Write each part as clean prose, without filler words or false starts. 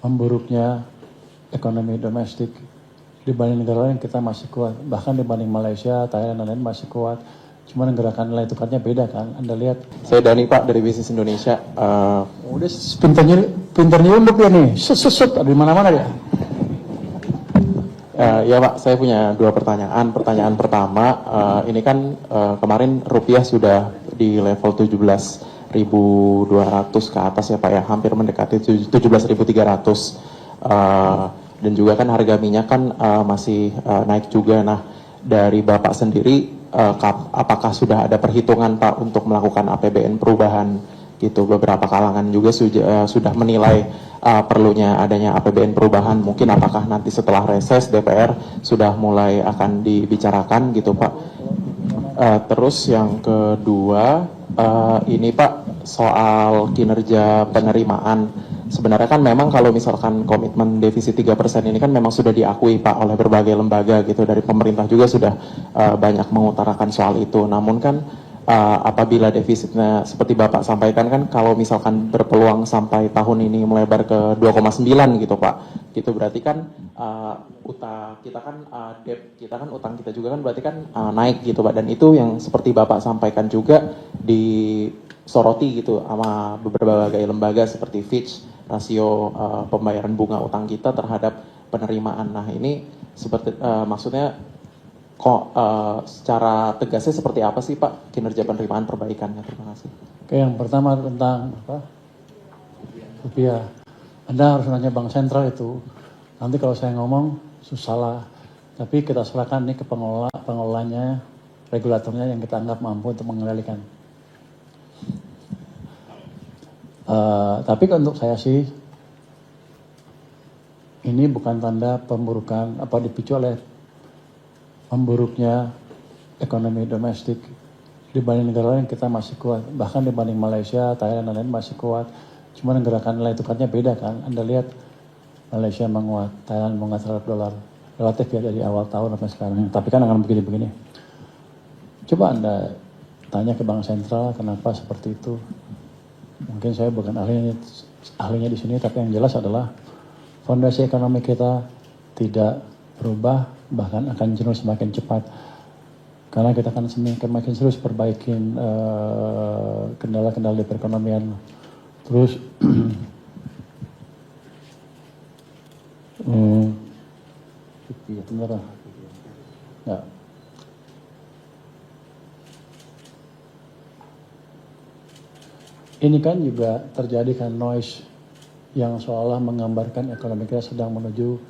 memburuknya ekonomi domestik. Dibanding negara lain kita masih kuat, bahkan dibanding Malaysia, Thailand, dan lain masih kuat. Cuma gerakan nilai tukarnya beda kan, Anda lihat. Saya Dani Pak dari Bisnis Indonesia. Udah pinternya untuk dia nih, ada di mana-mana dia. Ya Pak, saya punya dua pertanyaan. Pertanyaan pertama, ini kan kemarin rupiah sudah di level 17.200 ke atas ya Pak ya, hampir mendekati 17.300. Dan juga kan harga minyak kan masih naik juga. Nah, dari Bapak sendiri, apakah sudah ada perhitungan Pak untuk melakukan APBN perubahan gitu? Beberapa kalangan juga sudah menilai perlunya adanya APBN perubahan. Mungkin apakah nanti setelah reses DPR sudah mulai akan dibicarakan gitu Pak. Terus yang kedua, ini Pak, soal kinerja penerimaan. Sebenarnya kan memang kalau misalkan komitmen defisit 3% ini kan memang sudah diakui Pak oleh berbagai lembaga gitu, dari pemerintah juga sudah banyak mengutarakan soal itu. Namun kan apabila defisitnya seperti Bapak sampaikan kan, kalau misalkan berpeluang sampai tahun ini melebar ke 2,9 gitu Pak, gitu berarti kan utang kita kan debt kita kan, utang kita juga kan berarti kan naik gitu Pak. Dan itu yang seperti Bapak sampaikan juga disoroti gitu sama berbagai lembaga seperti Fitch, rasio pembayaran bunga utang kita terhadap penerimaan. Nah ini seperti maksudnya kok secara tegasnya seperti apa sih Pak kinerja penerimaan perbaikannya? Terima kasih. Oke, yang pertama tentang rupiah. Anda harus nanya Bank Sentral itu. Nanti kalau saya ngomong susah lah. Tapi kita serahkan nih ke pengelolanya, regulatornya yang kita anggap mampu untuk mengendalikan. Tapi untuk saya sih, ini bukan tanda pemburukan apa dipicu oleh memburuknya ekonomi domestik. Dibanding negara lain kita masih kuat, bahkan dibanding Malaysia, Thailand, dan lain masih kuat. Cuma gerakan nilai tukarnya beda kan, Anda lihat Malaysia menguat, Thailand menguat terhadap dolar, relatif ya dari awal tahun sampai sekarang. Tapi kan akan begini-begini. Coba Anda tanya ke Bank Sentral kenapa seperti itu. Mungkin saya bukan ahlinya di sini, tapi yang jelas adalah fondasi ekonomi kita tidak berubah, bahkan akan cenderung semakin cepat. Karena kita akan semakin serius perbaikin kendala-kendala di perekonomian. Terus bentar. Ya. Ini kan juga terjadi kan noise yang seolah menggambarkan ekonomi kita sedang menuju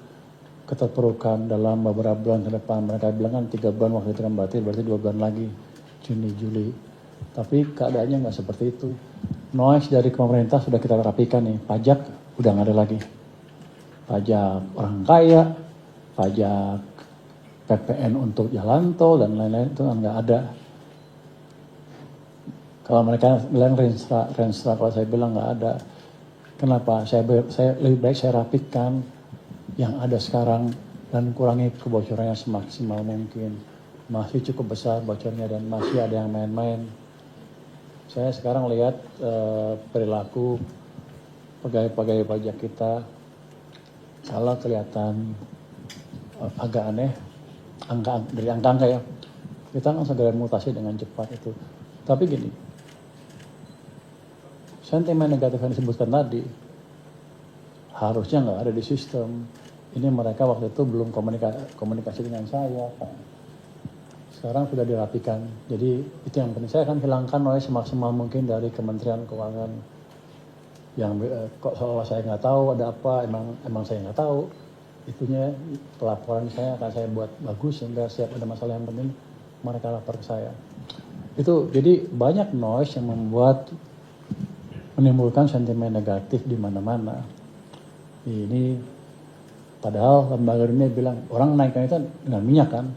keterpurukan dalam beberapa bulan ke depan. Mereka bilang kan 3 bulan waktu itu kan berarti 2 bulan lagi, Juni, Juli. Tapi keadaannya nggak seperti itu. Noise dari pemerintah sudah kita rapikan nih, pajak udah nggak ada lagi. Pajak orang kaya, pajak PPN untuk jalan tol dan lain-lain itu nggak ada. Kalau mereka bilang renstra, kalau saya bilang nggak ada. Kenapa? Saya lebih baik saya rapikan yang ada sekarang dan kurangi kebocorannya semaksimal mungkin. Masih cukup besar bocornya dan masih ada yang main-main. Saya sekarang lihat perilaku pegawai-pegawai pajak kita, kalau kelihatan agak aneh, dari angka-angka ya, kita nggak segera mutasi dengan cepat itu. Tapi gini, sentimen negatif yang disebutkan tadi harusnya nggak ada di sistem. Ini mereka waktu itu belum komunikasi dengan saya. Sekarang sudah dirapikan. Jadi itu yang penting. Saya akan hilangkan oleh semaksimal mungkin dari Kementerian Keuangan. Yang kok seolah saya nggak tahu ada apa, emang saya nggak tahu. Itunya pelaporan saya akan saya buat bagus sehingga setiap ada masalah yang penting mereka lapor ke saya. Itu jadi banyak noise yang menimbulkan sentimen negatif di mana-mana. Ini padahal lembaga dunia bilang orang naikkan itu dengan minyak kan.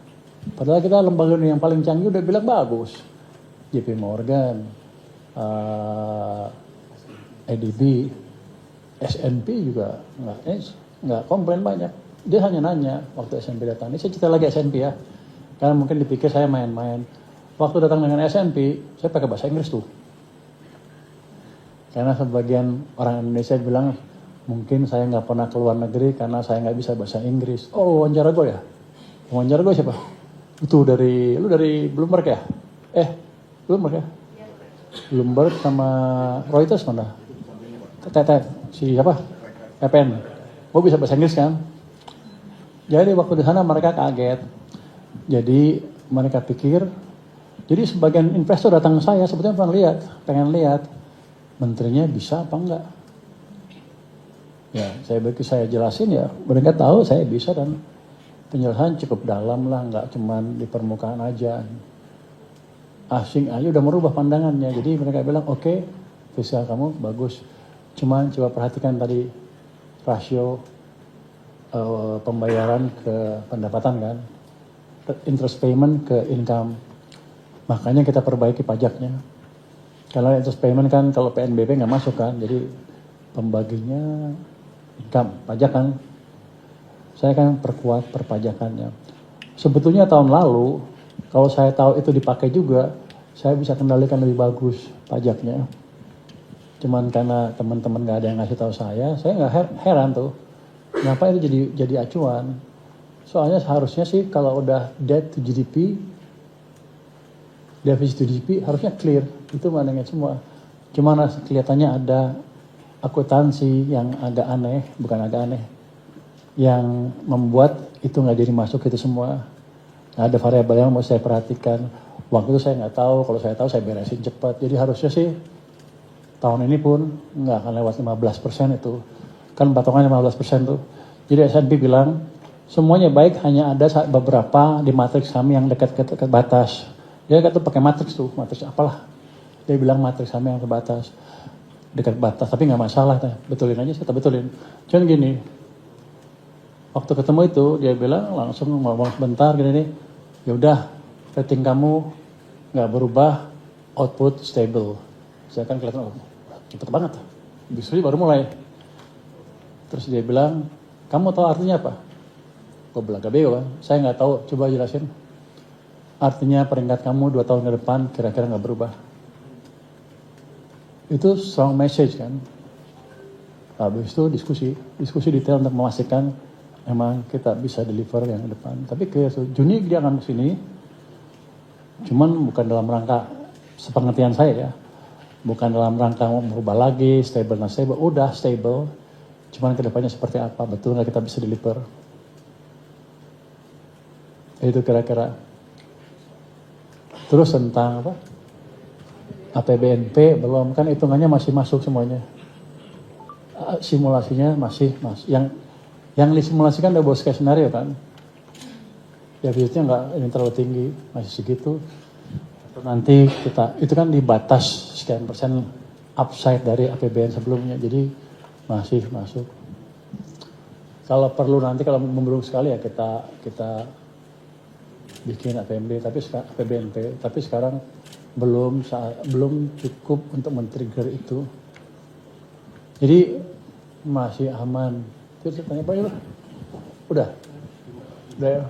Padahal kita lembaga dunia yang paling canggih udah bilang bagus. JP Morgan, ADB, S&P juga nggak komplain banyak. Dia hanya nanya waktu S&P datang. Ini saya cerita lagi S&P ya. Karena mungkin dipikir saya main-main. Waktu datang dengan S&P, saya pakai bahasa Inggris tuh. Karena sebagian orang Indonesia bilang Mungkin saya nggak pernah keluar negeri karena saya nggak bisa bahasa Inggris. Oh, wawancara gue ya? Wawancara gue siapa? Itu lu dari Bloomberg ya? Bloomberg ya? Bloomberg sama Reuters mana? Si siapa? EPN. Gue bisa bahasa Inggris kan? Jadi waktu di sana mereka kaget. Jadi mereka pikir, jadi sebagian investor datang ke saya sebetulnya pengen lihat menterinya bisa apa enggak. Ya, saya jelasin ya, mereka tahu saya bisa dan penjelasan cukup dalam lah, nggak cuman di permukaan aja. Asing aja udah merubah pandangannya, jadi mereka bilang oke, fiskal kamu bagus. Cuman coba perhatikan tadi rasio pembayaran ke pendapatan kan, interest payment ke income. Makanya kita perbaiki pajaknya. Kalau interest payment kan kalau PNBP nggak masuk kan, jadi pembaginya income, pajak kan. Saya kan perkuat perpajakannya. Sebetulnya tahun lalu, kalau saya tahu itu dipakai juga, saya bisa kendalikan lebih bagus pajaknya. Cuman karena teman-teman nggak ada yang ngasih tahu saya nggak heran tuh. Kenapa itu jadi acuan? Soalnya seharusnya sih kalau udah debt to GDP, deficit to GDP harusnya clear. Itu mananya semua. Cuman kelihatannya ada akuntansi yang agak aneh, bukan agak aneh, yang membuat itu nggak jadi masuk itu semua. Nah, ada variabel yang mau saya perhatikan. Waktu itu saya nggak tahu, kalau saya tahu saya beresin cepat. Jadi harusnya sih tahun ini pun nggak akan lewat 15% itu. Kan patongannya 15% tuh. Jadi S&P bilang semuanya baik, hanya ada beberapa di matriks kami yang dekat ke batas. Dia kata pakai matriks tuh, matriks apalah. Dia bilang matriks kami yang terbatas. Dekat batas, tapi nggak masalah, betulin aja, saya betulin. Cuman gini, waktu ketemu itu dia bilang langsung ngomong sebentar gini nih, ya udah rating kamu nggak berubah, output stable. Saya kan kelihatan cepet banget, bisnis baru mulai. Terus dia bilang, kamu tahu artinya apa? Gue bilang gak bego kan, saya nggak tahu, coba jelasin. Artinya peringkat kamu 2 tahun ke depan kira-kira nggak berubah. Itu strong message kan. Habis itu diskusi detail untuk memastikan emang kita bisa deliver yang ke depan. Tapi ke Juni dia akan kesini, cuman bukan dalam rangka sepengertian saya ya, bukan dalam rangka mau merubah lagi, stable, udah stable, cuman kedepannya seperti apa, betul nggak kita bisa deliver. Itu kira-kira. Terus tentang apa? APBNP belum, kan hitungannya masih masuk semuanya. Simulasinya masih yang disimulasikan udah bos case scenario kan. Ya biasanya nggak ini terlalu tinggi, masih segitu. Nanti kita itu kan di batas sekian persen upside dari APBN sebelumnya, jadi masih masuk. Kalau perlu nanti kalau membelum sekali ya kita bikin APBNP, tapi sekarang belum cukup untuk men-trigger itu. Jadi masih aman. Terus tanya Pak, udah ya.